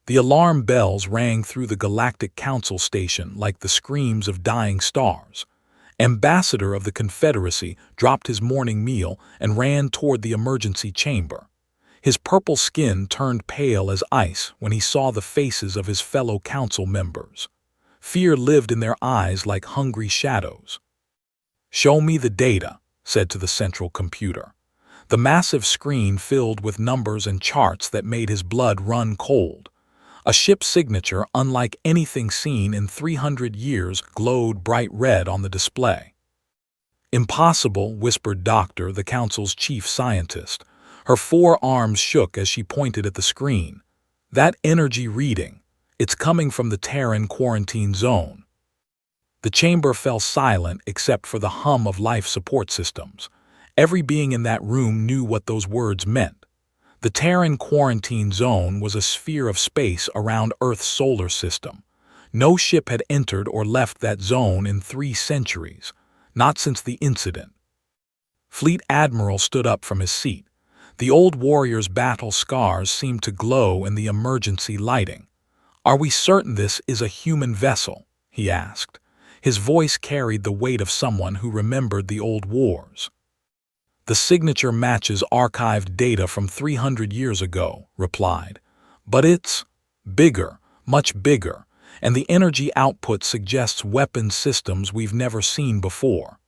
The alarm bells rang through the Galactic Council station like the screams of dying stars. Ambassador of the Confederacy dropped his morning meal and ran toward the emergency chamber. His purple skin turned pale as ice when he saw the faces of his fellow council members. Fear lived in their eyes like hungry shadows. "Show me the data," said to the central computer. The massive screen filled with numbers and charts that made his blood run cold. A ship's signature unlike anything seen in 300 years glowed bright red on the display. "Impossible," whispered Doctor, the council's chief scientist. Her 4 arms shook as she pointed at the screen. "That energy reading, it's coming from the Terran quarantine zone." The chamber fell silent except for the hum of life support systems. Every being in that room knew what those words meant. The Terran quarantine zone was a sphere of space around Earth's solar system. No ship had entered or left that zone in 3 centuries, not since the incident. Fleet Admiral stood up from his seat. The old warrior's battle scars seemed to glow in the emergency lighting. "Are we certain this is a human vessel?" he asked. His voice carried the weight of someone who remembered the old wars. "The signature matches archived data from 300 years ago," replied. "But it's bigger, much bigger, and the energy output suggests weapons systems we've never seen before."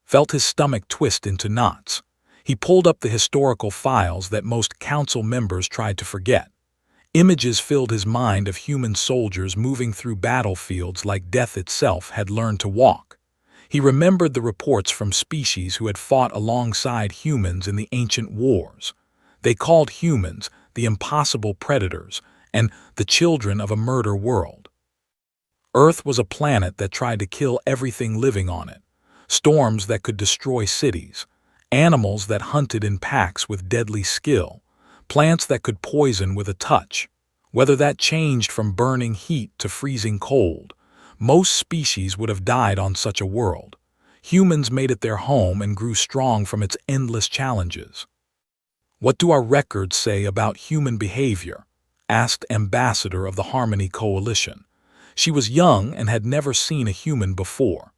Felt his stomach twist into knots. He pulled up the historical files that most council members tried to forget. Images filled his mind of human soldiers moving through battlefields like death itself had learned to walk. He remembered the reports from species who had fought alongside humans in the ancient wars. They called humans the impossible predators and the children of a murder world. Earth was a planet that tried to kill everything living on it. Storms that could destroy cities. Animals that hunted in packs with deadly skill. Plants that could poison with a touch. Whether that changed from burning heat to freezing cold, most species would have died on such a world. Humans made it their home and grew strong from its endless challenges. "What do our records say about human behavior?" asked Ambassador of the Harmony Coalition. She was young and had never seen a human before.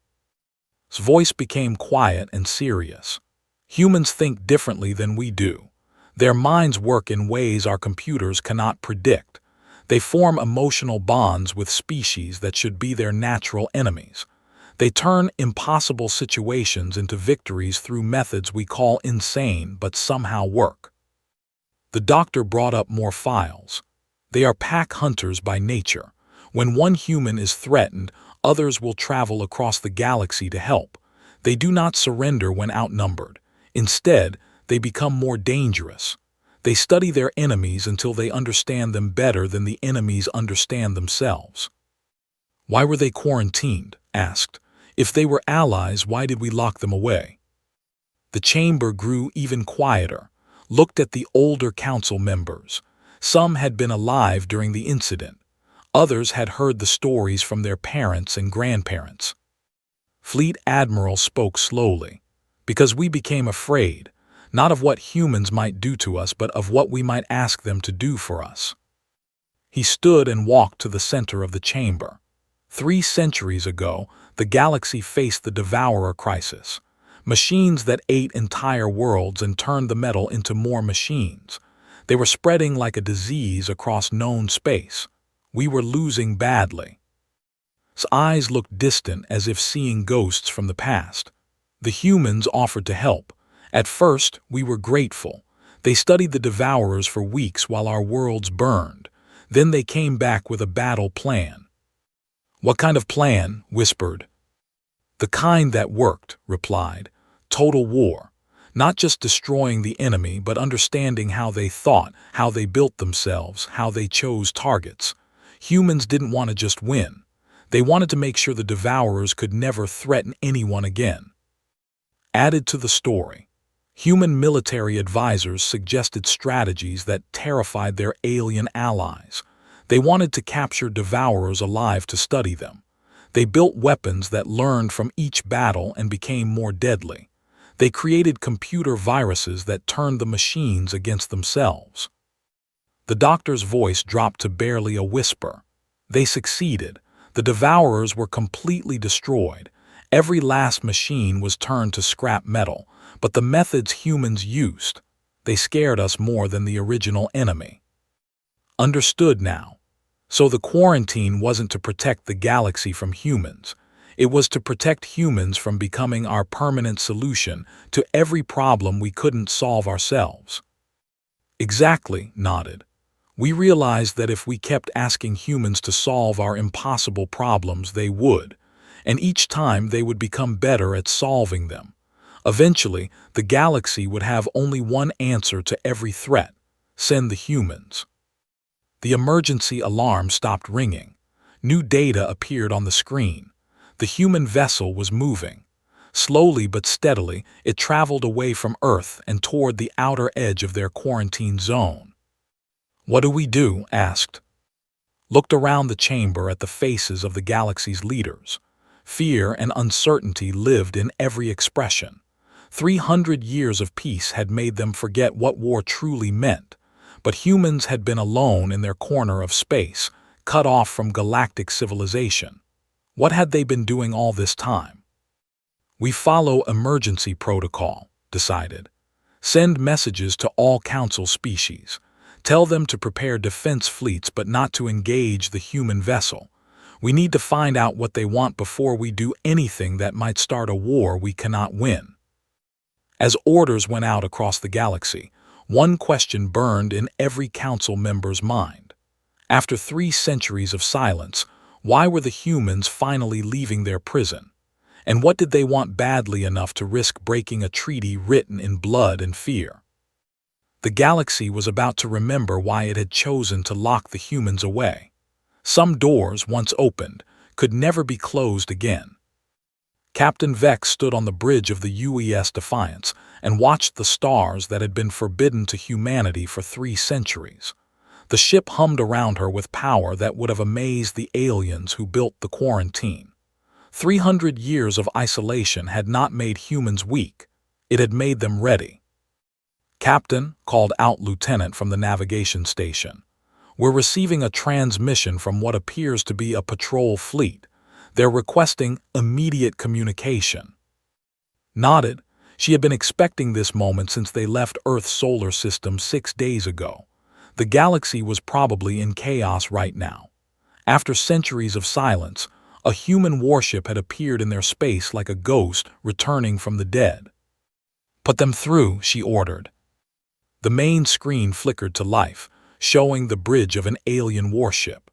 His voice became quiet and serious. "Humans think differently than we do. Their minds work in ways our computers cannot predict. They form emotional bonds with species that should be their natural enemies. They turn impossible situations into victories through methods we call insane but somehow work." The doctor brought up more files. "They are pack hunters by nature. When one human is threatened, others will travel across the galaxy to help. They do not surrender when outnumbered. Instead, they become more dangerous. They study their enemies until they understand them better than the enemies understand themselves." "Why were they quarantined?" asked. "If they were allies, why did we lock them away?" The chamber grew even quieter. Looked at the older council members. Some had been alive during the incident. Others had heard the stories from their parents and grandparents. Fleet Admiral spoke slowly. "Because we became afraid, not of what humans might do to us, but of what we might ask them to do for us." He stood and walked to the center of the chamber. 3 centuries ago, the galaxy faced the Devourer crisis. Machines that ate entire worlds and turned the metal into more machines. They were spreading like a disease across known space. We were losing badly. His eyes looked distant as if seeing ghosts from the past. The humans offered to help. At first, we were grateful. They studied the Devourers for weeks while our worlds burned. Then they came back with a battle plan. "What kind of plan?" whispered. "The kind that worked," replied. "Total war. Not just destroying the enemy, but understanding how they thought, how they built themselves, how they chose targets. Humans didn't want to just win. They wanted to make sure the Devourers could never threaten anyone again." Added to the story, human military advisors suggested strategies that terrified their alien allies. They wanted to capture Devourers alive to study them. They built weapons that learned from each battle and became more deadly. They created computer viruses that turned the machines against themselves. The doctor's voice dropped to barely a whisper. They succeeded. The Devourers were completely destroyed. Every last machine was turned to scrap metal, but the methods humans used, they scared us more than the original enemy. Understood now. So the quarantine wasn't to protect the galaxy from humans. It was to protect humans from becoming our permanent solution to every problem we couldn't solve ourselves. Exactly, nodded. We realized that if we kept asking humans to solve our impossible problems, they would, and each time they would become better at solving them. Eventually, the galaxy would have only one answer to every threat: send the humans. The emergency alarm stopped ringing. New data appeared on the screen. The human vessel was moving. Slowly but steadily, it traveled away from Earth and toward the outer edge of their quarantine zone. "What do we do?" asked. Looked around the chamber at the faces of the galaxy's leaders. Fear and uncertainty lived in every expression. 300 years of peace had made them forget what war truly meant, but humans had been alone in their corner of space, cut off from galactic civilization. What had they been doing all this time? "We follow emergency protocol," decided. "Send messages to all council species. Tell them to prepare defense fleets but not to engage the human vessel. We need to find out what they want before we do anything that might start a war we cannot win." As orders went out across the galaxy, one question burned in every council member's mind. After 3 centuries of silence, why were the humans finally leaving their prison? And what did they want badly enough to risk breaking a treaty written in blood and fear? The galaxy was about to remember why it had chosen to lock the humans away. Some doors, once opened, could never be closed again. Captain Vex stood on the bridge of the UES Defiance and watched the stars that had been forbidden to humanity for 3 centuries. The ship hummed around her with power that would have amazed the aliens who built the quarantine. 300 years of isolation had not made humans weak. It had made them ready. "Captain," called out Lieutenant from the navigation station, "we're receiving a transmission from what appears to be a patrol fleet. They're requesting immediate communication." Nodded. She had been expecting this moment since they left Earth's solar system 6 days ago. The galaxy was probably in chaos right now. After centuries of silence, a human warship had appeared in their space like a ghost returning from the dead. "Put them through," she ordered. The main screen flickered to life, showing the bridge of an alien warship.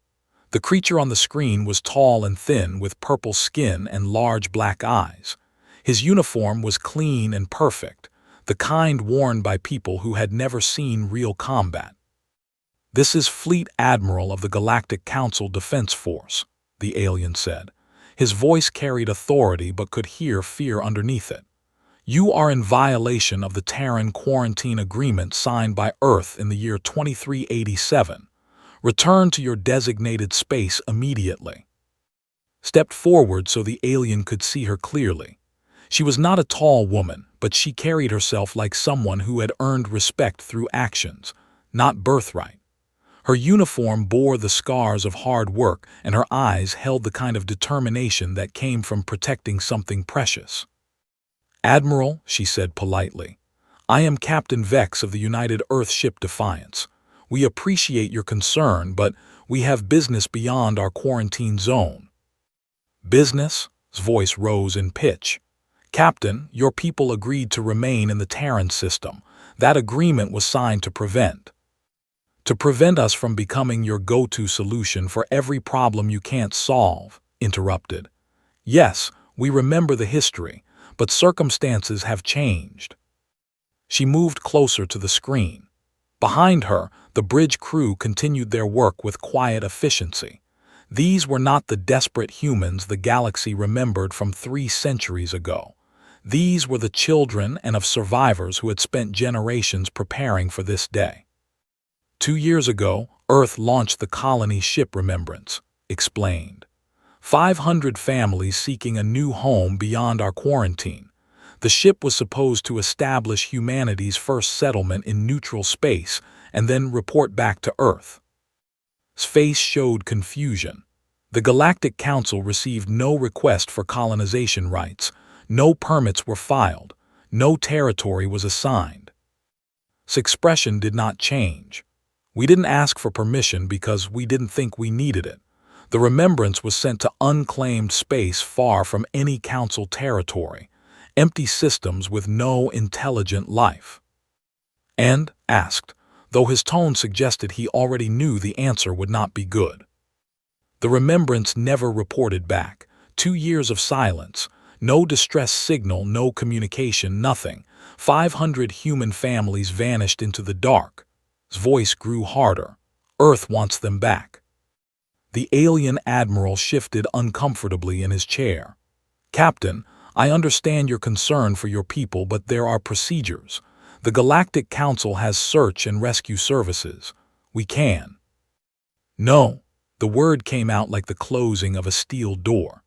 The creature on the screen was tall and thin with purple skin and large black eyes. His uniform was clean and perfect, the kind worn by people who had never seen real combat. "This is Fleet Admiral of the Galactic Council Defense Force," the alien said. His voice carried authority but could hear fear underneath it. "You are in violation of the Terran Quarantine Agreement signed by Earth in the year 2387. Return to your designated space immediately." Stepped forward so the alien could see her clearly. She was not a tall woman, but she carried herself like someone who had earned respect through actions, not birthright. Her uniform bore the scars of hard work, and her eyes held the kind of determination that came from protecting something precious. "Admiral," she said politely, "I am Captain Vex of the United Earth ship Defiance. We appreciate your concern, but we have business beyond our quarantine zone." "Business?" His voice rose in pitch. "Captain, your people agreed to remain in the Terran system. That agreement was signed to prevent us from becoming your go-to solution for every problem you can't solve," interrupted. "Yes, we remember the history, but circumstances have changed." She moved closer to the screen. Behind her, the bridge crew continued their work with quiet efficiency. These were not the desperate humans the galaxy remembered from 3 centuries ago. These were the children and of survivors who had spent generations preparing for this day. 2 years ago, Earth launched the colony ship Remembrance, explained. 500 families seeking a new home beyond our quarantine. The ship was supposed to establish humanity's first settlement in neutral space and then report back to Earth's face showed confusion. The Galactic Council received no request for colonization rights, no permits were filed, no territory was assigned. His expression did not change. We didn't ask for permission because we didn't think we needed it. The remembrance was sent to unclaimed space far from any council territory, empty systems with no intelligent life. And asked, though his tone suggested he already knew the answer would not be good. The remembrance never reported back. 2 years of silence, no distress signal, no communication, nothing. 500 human families vanished into the dark. His voice grew harder. Earth wants them back. The alien admiral shifted uncomfortably in his chair. Captain, I understand your concern for your people, but there are procedures. The Galactic Council has search and rescue services. We can. No. The word came out like the closing of a steel door.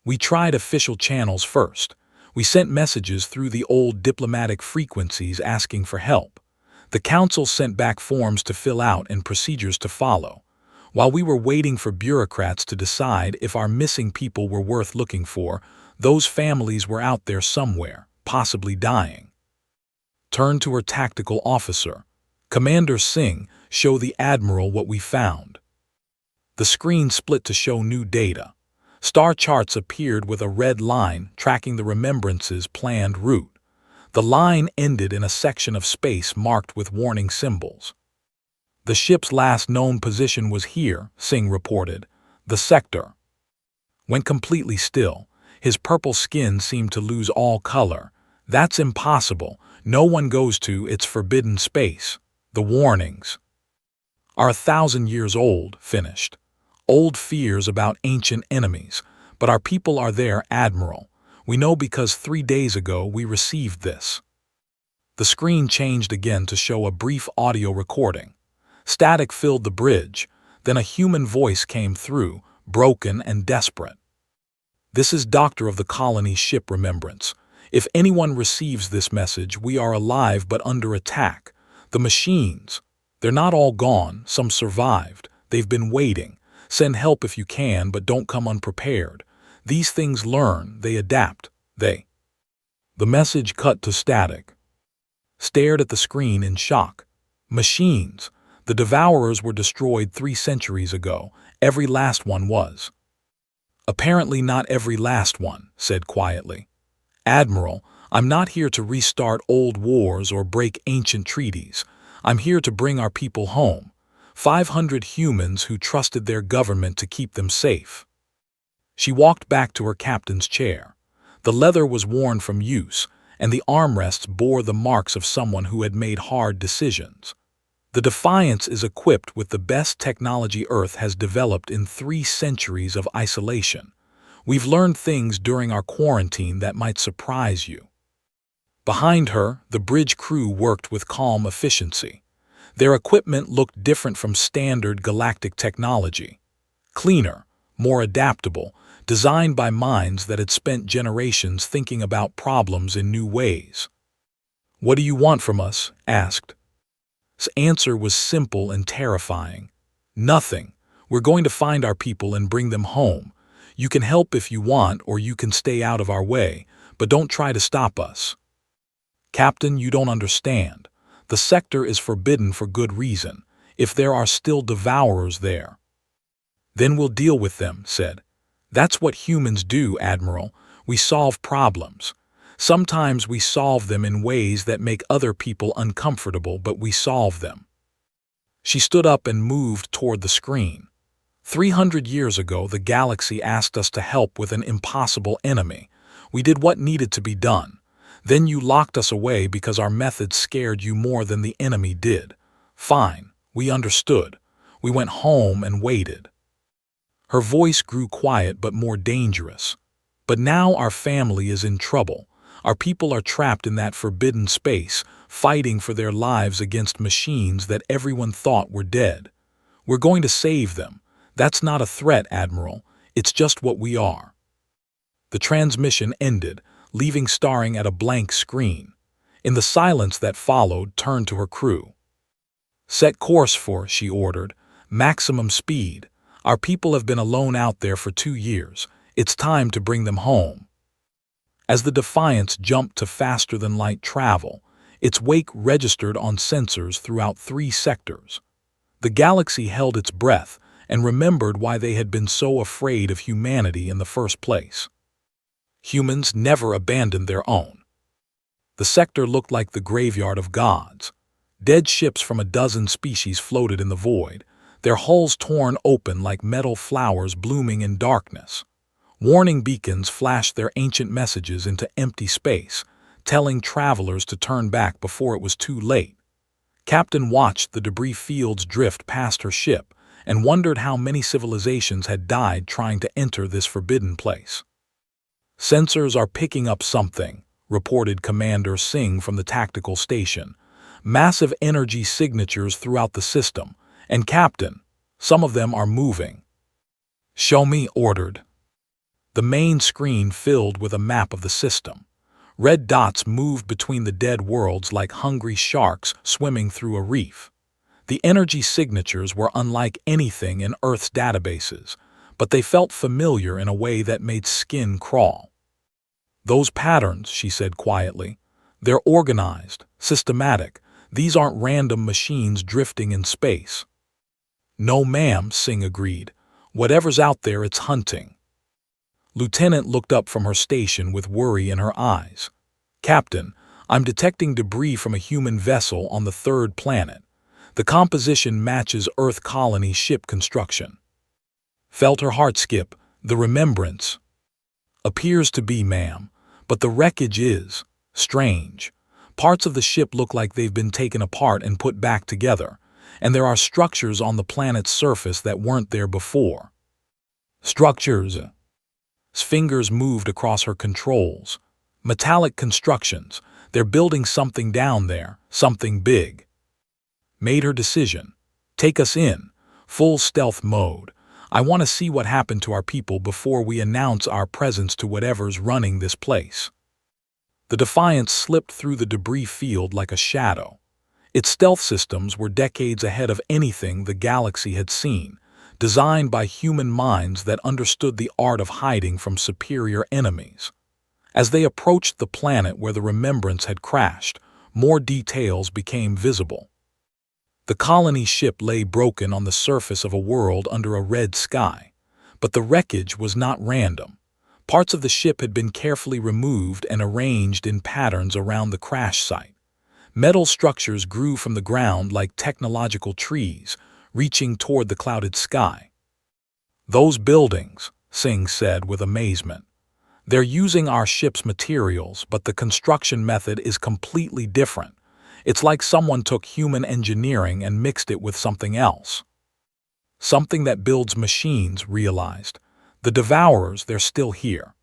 We tried official channels first. We sent messages through the old diplomatic frequencies asking for help. The council sent back forms to fill out and procedures to follow. While we were waiting for bureaucrats to decide if our missing people were worth looking for, those families were out there somewhere, possibly dying. Turned to her tactical officer. Commander Singh, show the Admiral what we found. The screen split to show new data. Star charts appeared with a red line tracking the remembrance's planned route. The line ended in a section of space marked with warning symbols. The ship's last known position was here, Singh reported. The sector. Went completely still. His purple skin seemed to lose all color. That's impossible. No one goes to its forbidden space. The warnings are 1,000 years old, finished. Old fears about ancient enemies, but our people are there, Admiral. We know because 3 days ago we received this. The screen changed again to show a brief audio recording. Static filled the bridge, then a human voice came through, broken and desperate. This is Doctor of the Colony Ship Remembrance. If anyone receives this message, we are alive but under attack. The machines, they're not all gone, some survived. They've been waiting. Send help if you can, but don't come unprepared. These things learn, they adapt, The message cut to static. Stared at the screen in shock. Machines. The Devourers were destroyed 3 centuries ago. Every last one was. Apparently not every last one, said quietly. Admiral, I'm not here to restart old wars or break ancient treaties. I'm here to bring our people home. 500 humans who trusted their government to keep them safe. She walked back to her captain's chair. The leather was worn from use, and the armrests bore the marks of someone who had made hard decisions. The Defiance is equipped with the best technology Earth has developed in 3 centuries of isolation. We've learned things during our quarantine that might surprise you. Behind her, the bridge crew worked with calm efficiency. Their equipment looked different from standard galactic technology. Cleaner, more adaptable, designed by minds that had spent generations thinking about problems in new ways. What do you want from us? Asked. His answer was simple and terrifying. Nothing. We're going to find our people and bring them home. You can help if you want, or you can stay out of our way, but don't try to stop us. Captain, you don't understand. The sector is forbidden for good reason, if there are still Devourers there. Then we'll deal with them, said. That's what humans do, Admiral. We solve problems. Sometimes we solve them in ways that make other people uncomfortable, but we solve them. She stood up and moved toward the screen. 300 years ago, the galaxy asked us to help with an impossible enemy. We did what needed to be done. Then you locked us away because our methods scared you more than the enemy did. Fine, we understood. We went home and waited. Her voice grew quiet but more dangerous. But now our family is in trouble. Our people are trapped in that forbidden space, fighting for their lives against machines that everyone thought were dead. We're going to save them. That's not a threat, Admiral. It's just what we are. The transmission ended, leaving staring at a blank screen. In the silence that followed, turned to her crew. Set course for, she ordered, maximum speed. Our people have been alone out there for 2 years. It's time to bring them home. As the Defiance jumped to faster-than-light travel, its wake registered on sensors throughout 3 sectors. The galaxy held its breath and remembered why they had been so afraid of humanity in the first place. Humans never abandoned their own. The sector looked like the graveyard of gods. Dead ships from a dozen species floated in the void, their hulls torn open like metal flowers blooming in darkness. Warning beacons flashed their ancient messages into empty space, telling travelers to turn back before it was too late. Captain watched the debris fields drift past her ship and wondered how many civilizations had died trying to enter this forbidden place. "Sensors are picking up something," reported Commander Singh from the tactical station. "Massive energy signatures throughout the system. And Captain, some of them are moving." "Show me," ordered. The main screen filled with a map of the system. Red dots moved between the dead worlds like hungry sharks swimming through a reef. The energy signatures were unlike anything in Earth's databases, but they felt familiar in a way that made skin crawl. "Those patterns," she said quietly, "they're organized, systematic. These aren't random machines drifting in space." "No, ma'am," Singh agreed. "Whatever's out there, it's hunting." Lieutenant looked up from her station with worry in her eyes. "Captain, I'm detecting debris from a human vessel on the 3rd planet. The composition matches Earth colony ship construction." Felt her heart skip. "The Remembrance." "Appears to be, ma'am, but the wreckage is strange. Parts of the ship look like they've been taken apart and put back together, and there are structures on the planet's surface that weren't there before." "Structures?" Fingers moved across her controls. "Metallic constructions. They're building something down there, something big." Made her decision. "Take us in. Full stealth mode. I want to see what happened to our people before we announce our presence to whatever's running this place." The Defiance slipped through the debris field like a shadow. Its stealth systems were decades ahead of anything the galaxy had seen, designed by human minds that understood the art of hiding from superior enemies. As they approached the planet where the Remembrance had crashed, more details became visible. The colony ship lay broken on the surface of a world under a red sky, but the wreckage was not random. Parts of the ship had been carefully removed and arranged in patterns around the crash site. Metal structures grew from the ground like technological trees, reaching toward the clouded sky. "Those buildings," Singh said with amazement. "They're using our ship's materials, but the construction method is completely different. It's like someone took human engineering and mixed it with something else." "Something that builds machines," realized. "The Devourers, they're still here."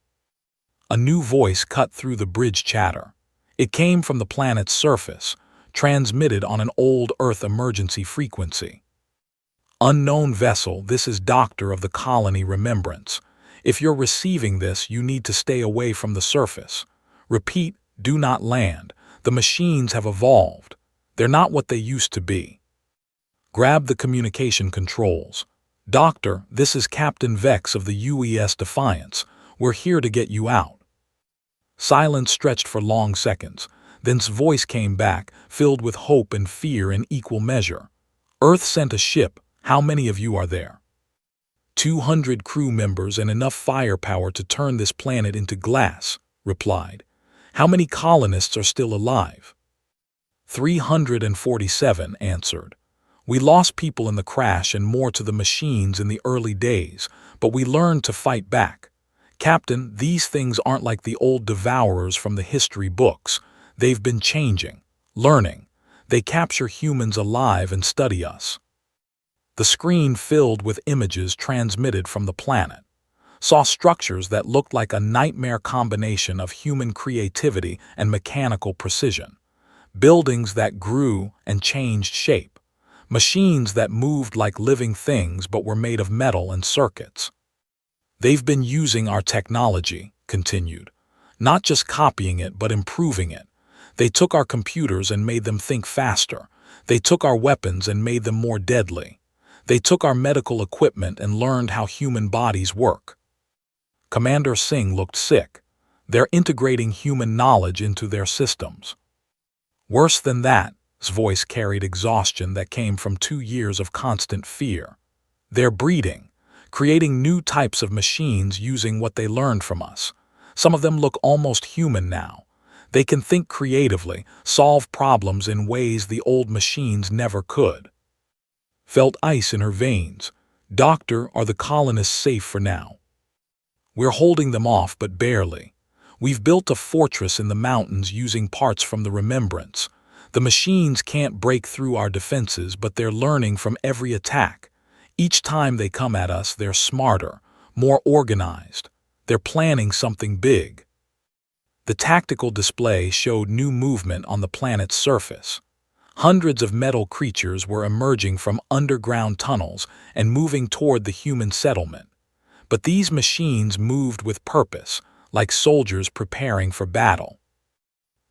A new voice cut through the bridge chatter. It came from the planet's surface, transmitted on an old Earth emergency frequency. "Unknown vessel, this is Doctor of the Colony Remembrance. If you're receiving this, you need to stay away from the surface. Repeat, do not land. The machines have evolved. They're not what they used to be." Grab the communication controls. "Doctor, this is Captain Vex of the UES Defiance. We're here to get you out." Silence stretched for long seconds. Then's voice came back, filled with hope and fear in equal measure. "Earth sent a ship. How many of you are there?" 200 crew members and enough firepower to turn this planet into glass," replied. "How many colonists are still alive?" 347 answered. "We lost people in the crash and more to the machines in the early days, but we learned to fight back. Captain, these things aren't like the old Devourers from the history books. They've been changing, learning. They capture humans alive and study us." The screen filled with images transmitted from the planet. Saw structures that looked like a nightmare combination of human creativity and mechanical precision. Buildings that grew and changed shape. Machines that moved like living things but were made of metal and circuits. "They've been using our technology," continued. "Not just copying it but improving it. They took our computers and made them think faster. They took our weapons and made them more deadly. They took our medical equipment and learned how human bodies work. Commander Singh looked sick. They're integrating human knowledge into their systems. Worse than that, his voice carried exhaustion that came from 2 years of constant fear. They're breeding, creating new types of machines using what they learned from us. Some of them look almost human now. They can think creatively, solve problems in ways the old machines never could. Felt ice in her veins. Doctor, are the colonists safe for now? We're holding them off, but barely. We've built a fortress in the mountains using parts from the Remembrance. The machines can't break through our defenses, but they're learning from every attack. Each time they come at us, they're smarter, more organized. They're planning something big. The tactical display showed new movement on the planet's surface. Hundreds of metal creatures were emerging from underground tunnels and moving toward the human settlement. But these machines moved with purpose, like soldiers preparing for battle.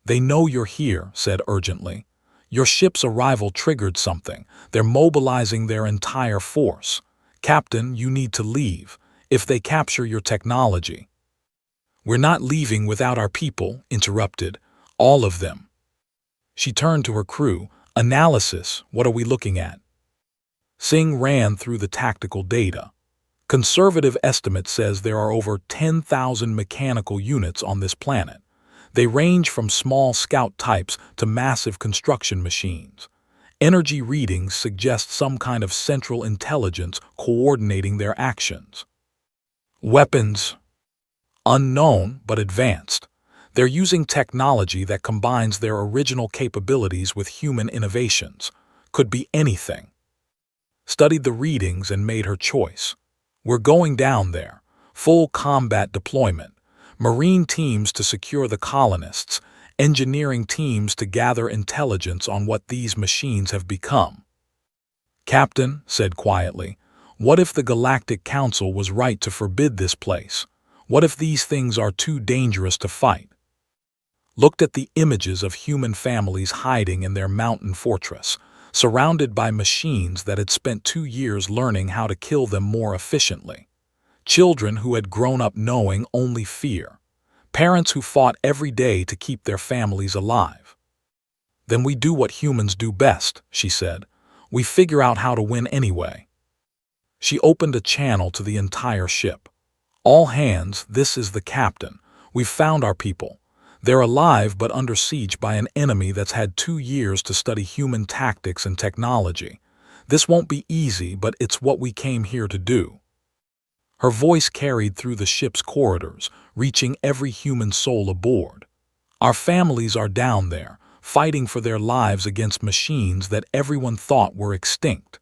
"They know you're here," said urgently. "Your ship's arrival triggered something. They're mobilizing their entire force. Captain, you need to leave, if they capture your technology." "We're not leaving without our people," interrupted. "All of them." She turned to her crew. "Analysis, what are we looking at?" Singh ran through the tactical data. Conservative estimate says there are over 10,000 mechanical units on this planet. They range from small scout types to massive construction machines. Energy readings suggest some kind of central intelligence coordinating their actions. Weapons? Unknown but advanced. They're using technology that combines their original capabilities with human innovations. Could be anything. Studied the readings and made her choice. "We're going down there. Full combat deployment. Marine teams to secure the colonists. Engineering teams to gather intelligence on what these machines have become." "Captain," said quietly, "what if the Galactic Council was right to forbid this place? What if these things are too dangerous to fight?" Looked at the images of human families hiding in their mountain fortress, surrounded by machines that had spent 2 years learning how to kill them more efficiently. Children who had grown up knowing only fear. Parents who fought every day to keep their families alive. "Then we do what humans do best," she said. "We figure out how to win anyway." She opened a channel to the entire ship. "All hands, this is the captain. We've found our people. They're alive but under siege by an enemy that's had 2 years to study human tactics and technology. This won't be easy, but it's what we came here to do." Her voice carried through the ship's corridors, reaching every human soul aboard. "Our families are down there, fighting for their lives against machines that everyone thought were extinct.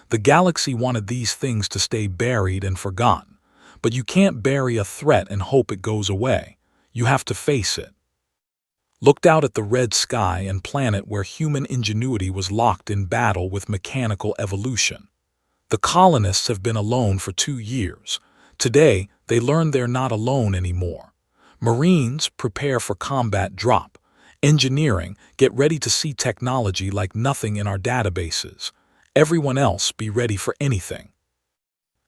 The galaxy wanted these things to stay buried and forgotten. But you can't bury a threat and hope it goes away. You have to face it." Looked out at the red sky and planet where human ingenuity was locked in battle with mechanical evolution. The colonists have been alone for 2 years. Today, they learn they're not alone anymore. Marines, prepare for combat drop. Engineering, get ready to see technology like nothing in our databases. Everyone else, be ready for anything.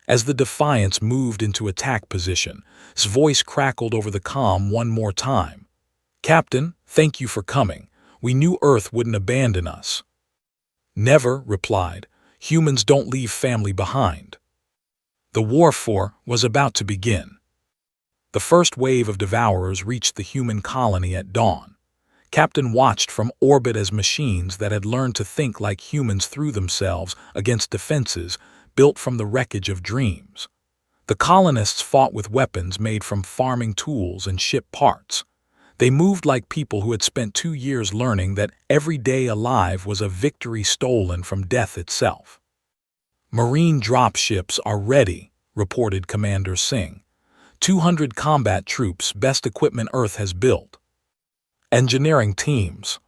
As the Defiance moved into attack position, his voice crackled over the comm one more time. "Captain, thank you for coming. We knew Earth wouldn't abandon us." "Never," replied. "Humans don't leave family behind." The war was about to begin. The first wave of devourers reached the human colony at dawn. Captain watched from orbit as machines that had learned to think like humans threw themselves against defenses built from the wreckage of dreams. The colonists fought with weapons made from farming tools and ship parts. They moved like people who had spent 2 years learning that every day alive was a victory stolen from death itself. "Marine dropships are ready," reported Commander Singh. 200 combat troops, best equipment Earth has built. Engineering teams.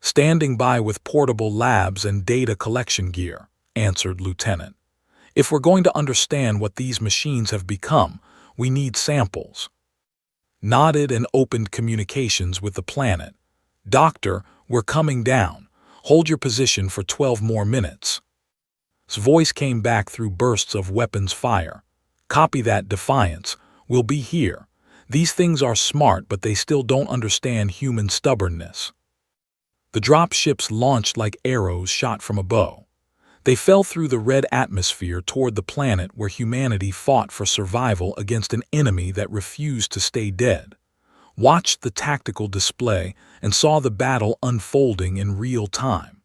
Standing by with portable labs and data collection gear, answered Lieutenant. "If we're going to understand what these machines have become, we need samples." Nodded and opened communications with the planet. "Doctor, we're coming down. Hold your position for 12 more minutes. His voice came back through bursts of weapons fire. Copy that, Defiance. We'll be here. These things are smart, but they still don't understand human stubbornness. The drop ships launched like arrows shot from a bow. They fell through the red atmosphere toward the planet where humanity fought for survival against an enemy that refused to stay dead. Watched the tactical display and saw the battle unfolding in real time.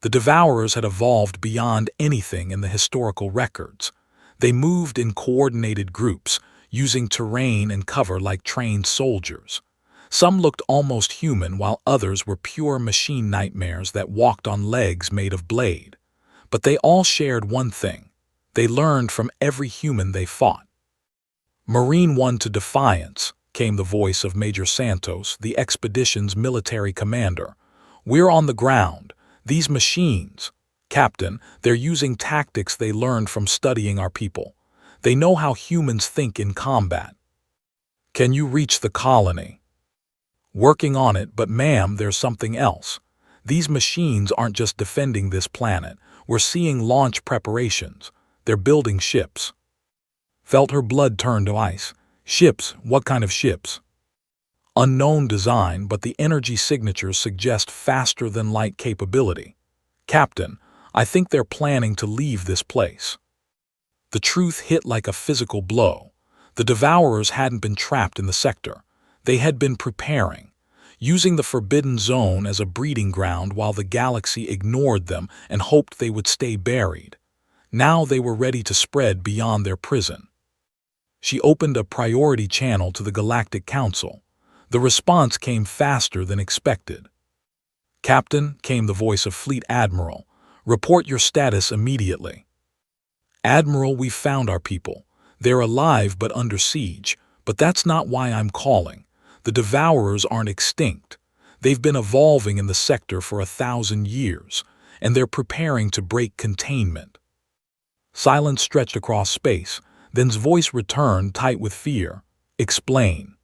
The Devourers had evolved beyond anything in the historical records. They moved in coordinated groups, using terrain and cover like trained soldiers. Some looked almost human, while others were pure machine nightmares that walked on legs made of blade. But they all shared one thing. They learned from every human they fought. Marine 1 to Defiance, came the voice of Major Santos, the expedition's military commander. We're on the ground. These machines, Captain, they're using tactics they learned from studying our people. They know how humans think in combat. Can you reach the colony? Working on it, but ma'am, there's something else. These machines aren't just defending this planet. We're seeing launch preparations. They're building ships. Felt her blood turn to ice. Ships? What kind of ships? Unknown design, but the energy signatures suggest faster-than-light capability. Captain, I think they're planning to leave this place. The truth hit like a physical blow. The Devourers hadn't been trapped in the sector. They had been preparing, using the Forbidden Zone as a breeding ground while the galaxy ignored them and hoped they would stay buried. Now they were ready to spread beyond their prison. She opened a priority channel to the Galactic Council. The response came faster than expected. Captain, came the voice of Fleet Admiral. Report your status immediately. Admiral, we've found our people. They're alive but under siege, but that's not why I'm calling. The Devourers aren't extinct. They've been evolving in the sector for 1,000 years, and they're preparing to break containment. Silence stretched across space, then's voice returned tight with fear. Explain.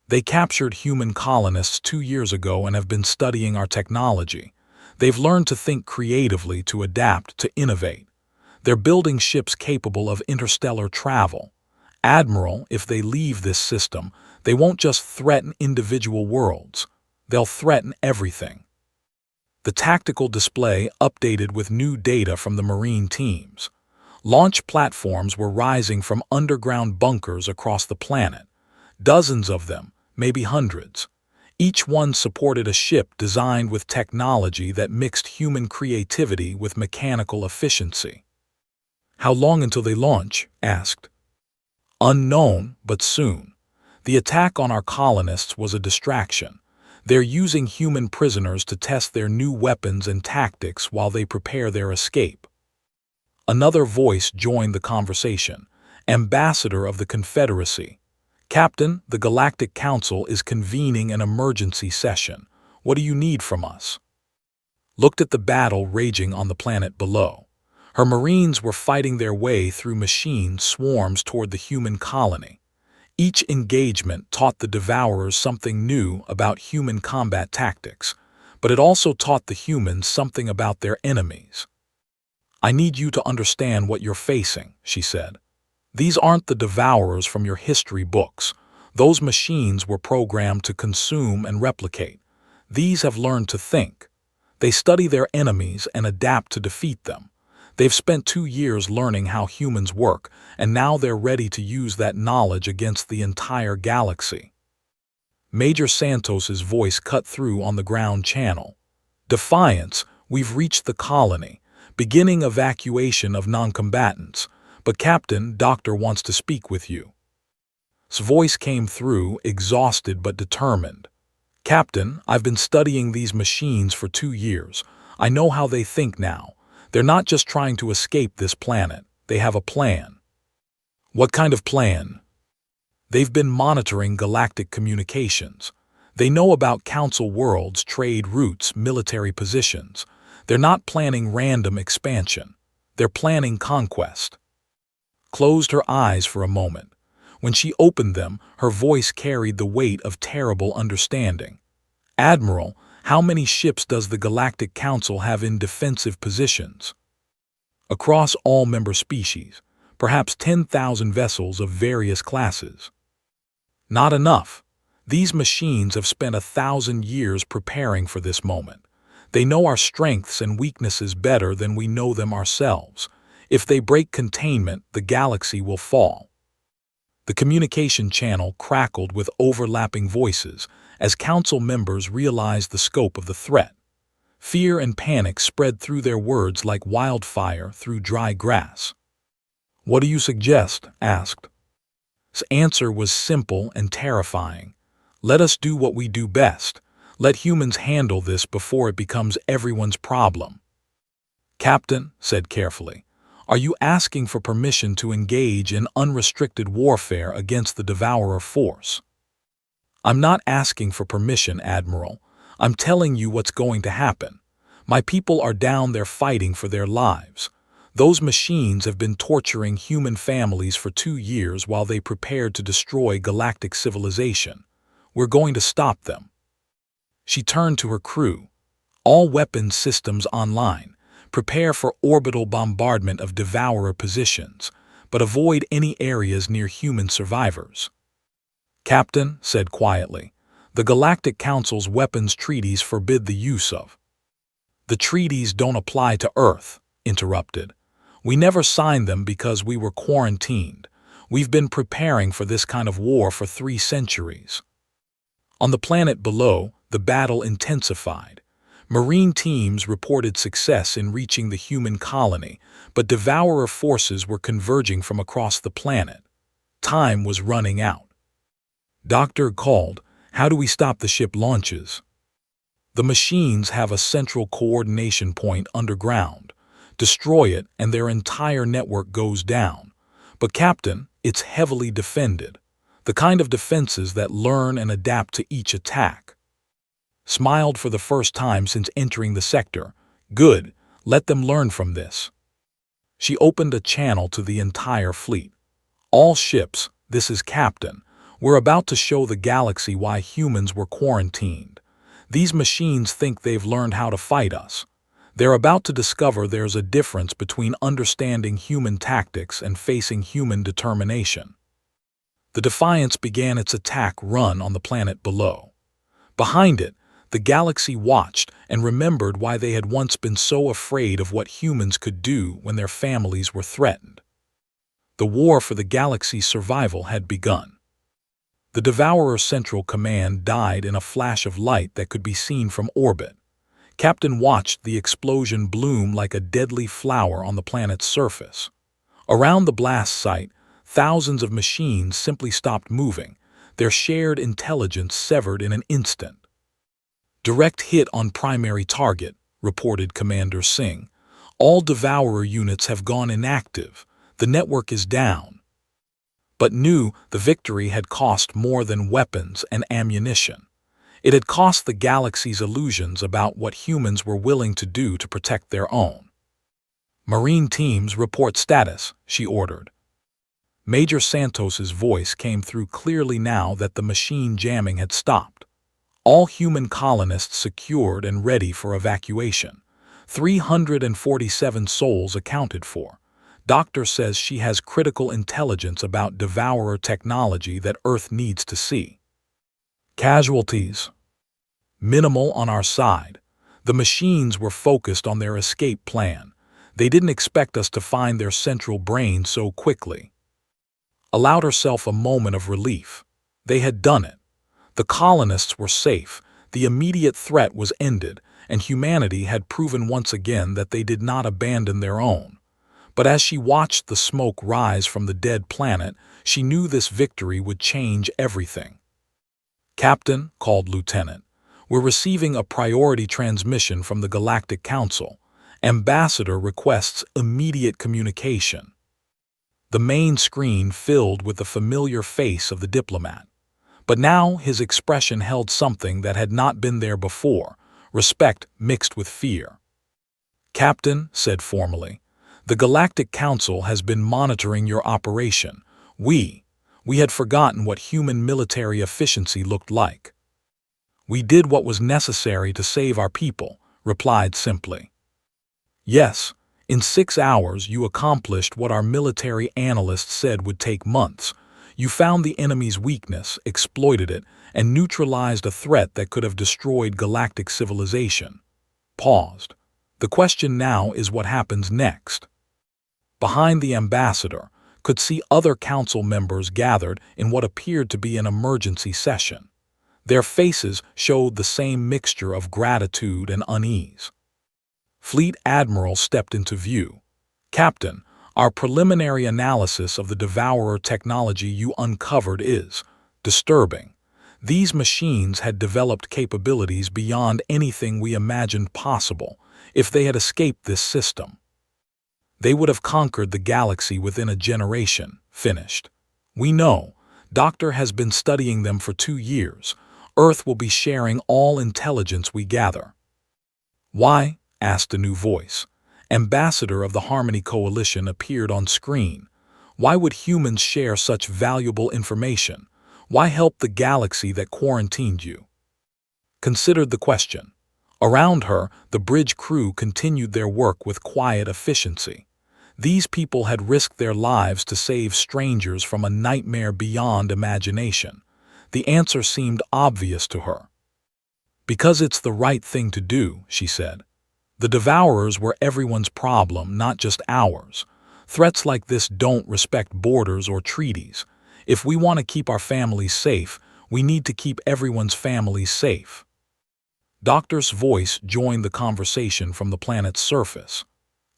They captured human colonists 2 years ago and have been studying our technology. They've learned to think creatively, to adapt, to innovate. They're building ships capable of interstellar travel. Admiral, if they leave this system, they won't just threaten individual worlds. They'll threaten everything. The tactical display updated with new data from the Marine teams. Launch platforms were rising from underground bunkers across the planet. Dozens of them, maybe hundreds. Each one supported a ship designed with technology that mixed human creativity with mechanical efficiency. How long until they launch? Asked. Unknown, but soon. The attack on our colonists was a distraction. They're using human prisoners to test their new weapons and tactics while they prepare their escape. Another voice joined the conversation. Ambassador of the Confederacy. Captain, the Galactic Council is convening an emergency session. What do you need from us? Looked at the battle raging on the planet below. Her Marines were fighting their way through machine swarms toward the human colony. Each engagement taught the Devourers something new about human combat tactics, but it also taught the humans something about their enemies. I need you to understand what you're facing, she said. These aren't the Devourers from your history books. Those machines were programmed to consume and replicate. These have learned to think. They study their enemies and adapt to defeat them. They've spent 2 years learning how humans work, and now they're ready to use that knowledge against the entire galaxy. Major Santos's voice cut through on the ground channel. Defiance, we've reached the colony, beginning evacuation of non-combatants. But Captain, Doctor wants to speak with you. His voice came through, exhausted but determined. Captain, I've been studying these machines for 2 years. I know how they think now. They're not just trying to escape this planet. They have a plan. What kind of plan? They've been monitoring galactic communications. They know about council worlds, trade routes, military positions. They're not planning random expansion. They're planning conquest. Closed her eyes for a moment. When she opened them, her voice carried the weight of terrible understanding. Admiral, How many ships does the Galactic Council have in defensive positions? Across all member species, perhaps 10,000 vessels of various classes. Not enough. These machines have spent 1,000 years preparing for this moment. They know our strengths and weaknesses better than we know them ourselves. If they break containment, the galaxy will fall. The communication channel crackled with overlapping voices as council members realized the scope of the threat. Fear and panic spread through their words like wildfire through dry grass. "What do you suggest?" asked. His answer was simple and terrifying. "Let us do what we do best. Let humans handle this before it becomes everyone's problem." "Captain," said carefully, "are you asking for permission to engage in unrestricted warfare against the Devourer force?" "I'm not asking for permission, Admiral. I'm telling you what's going to happen. My people are down there fighting for their lives. Those machines have been torturing human families for 2 years while they prepared to destroy galactic civilization. We're going to stop them." She turned to her crew. "All weapons systems online. Prepare for orbital bombardment of Devourer positions, but avoid any areas near human survivors." "Captain," said quietly, "the Galactic Council's weapons treaties forbid the use of—" "The treaties don't apply to Earth," interrupted. "We never signed them because we were quarantined. We've been preparing for this kind of war for 3 centuries." On the planet below, the battle intensified. Marine teams reported success in reaching the human colony, but Devourer forces were converging from across the planet. Time was running out. Doctor called, "How do we stop the ship launches?" "The machines have a central coordination point underground. Destroy it and their entire network goes down. But Captain, it's heavily defended. The kind of defenses that learn and adapt to each attack." Smiled for the first time since entering the sector. "Good, let them learn from this." She opened a channel to the entire fleet. "All ships, this is Captain. We're about to show the galaxy why humans were quarantined. These machines think they've learned how to fight us. They're about to discover there's a difference between understanding human tactics and facing human determination." The Defiance began its attack run on the planet below. Behind it, the galaxy watched and remembered why they had once been so afraid of what humans could do when their families were threatened. The war for the galaxy's survival had begun. The Devourer Central Command died in a flash of light that could be seen from orbit. Captain watched the explosion bloom like a deadly flower on the planet's surface. Around the blast site, thousands of machines simply stopped moving, their shared intelligence severed in an instant. "Direct hit on primary target," reported Commander Singh. "All Devourer units have gone inactive. The network is down." But knew the victory had cost more than weapons and ammunition. It had cost the galaxy's illusions about what humans were willing to do to protect their own. "Marine teams report status," she ordered. Major Santos's voice came through clearly now that the machine jamming had stopped. "All human colonists secured and ready for evacuation. 347 souls accounted for. Doctor says she has critical intelligence about Devourer technology that Earth needs to see." "Casualties?" "Minimal on our side. The machines were focused on their escape plan. They didn't expect us to find their central brain so quickly." Allowed herself a moment of relief. They had done it. The colonists were safe, the immediate threat was ended, and humanity had proven once again that they did not abandon their own. But as she watched the smoke rise from the dead planet, she knew this victory would change everything. "Captain," called Lieutenant, "we're receiving a priority transmission from the Galactic Council. Ambassador requests immediate communication." The main screen filled with the familiar face of the diplomat. But now his expression held something that had not been there before, respect mixed with fear. "Captain," said formally, "the Galactic Council has been monitoring your operation. We had forgotten what human military efficiency looked like." We did what was necessary to save our people, replied simply. Yes, in 6 hours you accomplished what our military analysts said would take months. You found the enemy's weakness, exploited it, and neutralized a threat that could have destroyed galactic civilization. Paused. The question now is what happens next. Behind the ambassador, could see other council members gathered in what appeared to be an emergency session. Their faces showed the same mixture of gratitude and unease. Fleet Admiral stepped into view. Captain, our preliminary analysis of the Devourer technology you uncovered is disturbing. These machines had developed capabilities beyond anything we imagined possible. If they had escaped this system, they would have conquered the galaxy within a generation. Finished. We know. Doctor has been studying them for 2 years. Earth will be sharing all intelligence we gather. Why? Asked a new voice. Ambassador of the Harmony Coalition appeared on screen. Why would humans share such valuable information? Why help the galaxy that quarantined you? Considered the question. Around her, the bridge crew continued their work with quiet efficiency. These people had risked their lives to save strangers from a nightmare beyond imagination. The answer seemed obvious to her. Because it's the right thing to do, she said. The Devourers were everyone's problem, not just ours. Threats like this don't respect borders or treaties. If we want to keep our families safe, we need to keep everyone's families safe. Doctor's voice joined the conversation from the planet's surface.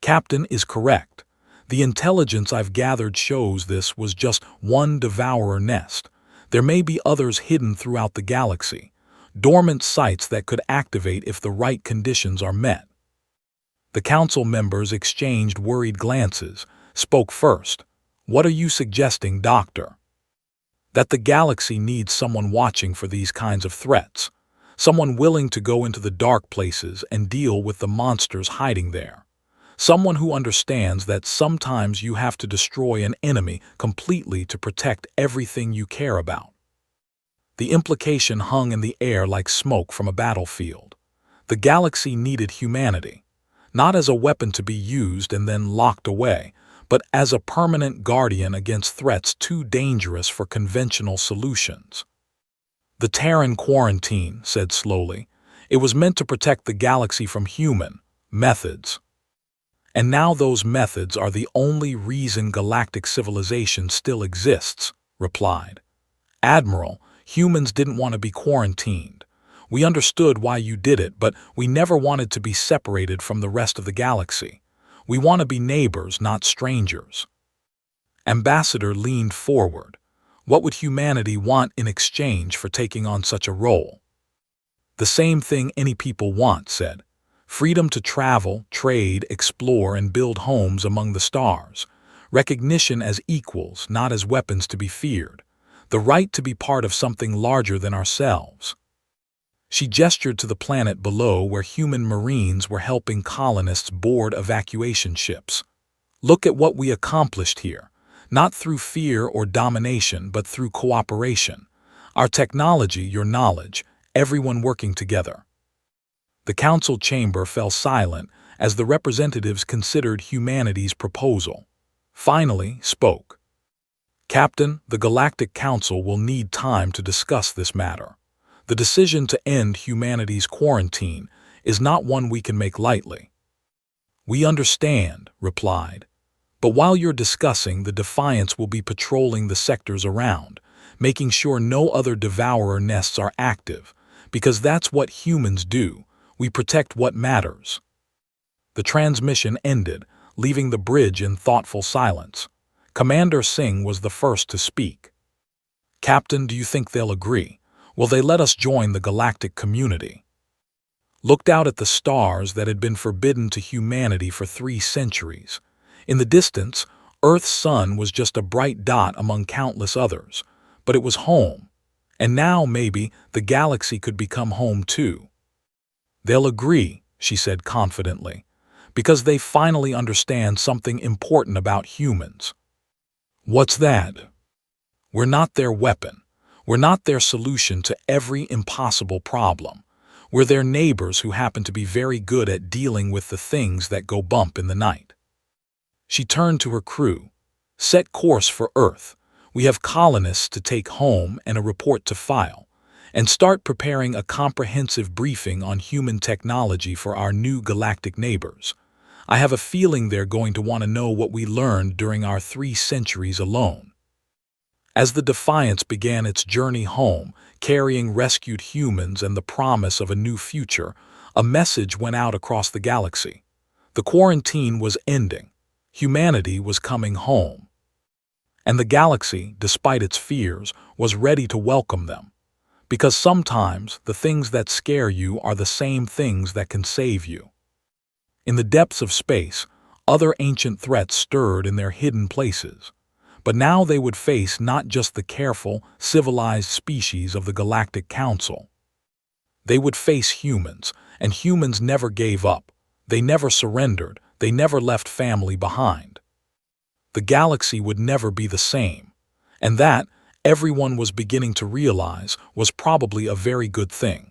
Captain is correct. The intelligence I've gathered shows this was just one Devourer nest. There may be others hidden throughout the galaxy, dormant sites that could activate if the right conditions are met. The council members exchanged worried glances, spoke first. What are you suggesting, Doctor? That the galaxy needs someone watching for these kinds of threats. Someone willing to go into the dark places and deal with the monsters hiding there. Someone who understands that sometimes you have to destroy an enemy completely to protect everything you care about. The implication hung in the air like smoke from a battlefield. The galaxy needed humanity, not as a weapon to be used and then locked away, but as a permanent guardian against threats too dangerous for conventional solutions. The Terran quarantine, said slowly, it was meant to protect the galaxy from human methods. And now those methods are the only reason galactic civilization still exists, replied. Admiral, humans didn't want to be quarantined. We understood why you did it, but we never wanted to be separated from the rest of the galaxy. We want to be neighbors, not strangers. Ambassador leaned forward. What would humanity want in exchange for taking on such a role? The same thing any people want, said. Freedom to travel, trade, explore, and build homes among the stars. Recognition as equals, not as weapons to be feared. The right to be part of something larger than ourselves. She gestured to the planet below where human marines were helping colonists board evacuation ships. Look at what we accomplished here, not through fear or domination, but through cooperation. Our technology, your knowledge, everyone working together. The council chamber fell silent as the representatives considered humanity's proposal. Finally spoke. Captain, the Galactic Council will need time to discuss this matter. The decision to end humanity's quarantine is not one we can make lightly. We understand, replied. But while you're discussing, the Defiance will be patrolling the sectors around, making sure no other Devourer nests are active, because that's what humans do. We protect what matters. The transmission ended, leaving the bridge in thoughtful silence. Commander Singh was the first to speak. Captain, do you think they'll agree? Will they let us join the galactic community? Looked out at the stars that had been forbidden to humanity for 3 centuries. In the distance, Earth's sun was just a bright dot among countless others, but it was home. And now, maybe, the galaxy could become home too. They'll agree, she said confidently, because they finally understand something important about humans. What's that? We're not their weapon. We're not their solution to every impossible problem. We're their neighbors who happen to be very good at dealing with the things that go bump in the night. She turned to her crew. Set course for Earth. We have colonists to take home and a report to file. And start preparing a comprehensive briefing on human technology for our new galactic neighbors. I have a feeling they're going to want to know what we learned during our 3 centuries alone. As the Defiance began its journey home, carrying rescued humans and the promise of a new future, a message went out across the galaxy. The quarantine was ending. Humanity was coming home. And the galaxy, despite its fears, was ready to welcome them. Because sometimes the things that scare you are the same things that can save you. In the depths of space, other ancient threats stirred in their hidden places. But now they would face not just the careful, civilized species of the Galactic Council. They would face humans, and humans never gave up. They never surrendered. They never left family behind. The galaxy would never be the same. And that, everyone was beginning to realize, was probably a very good thing.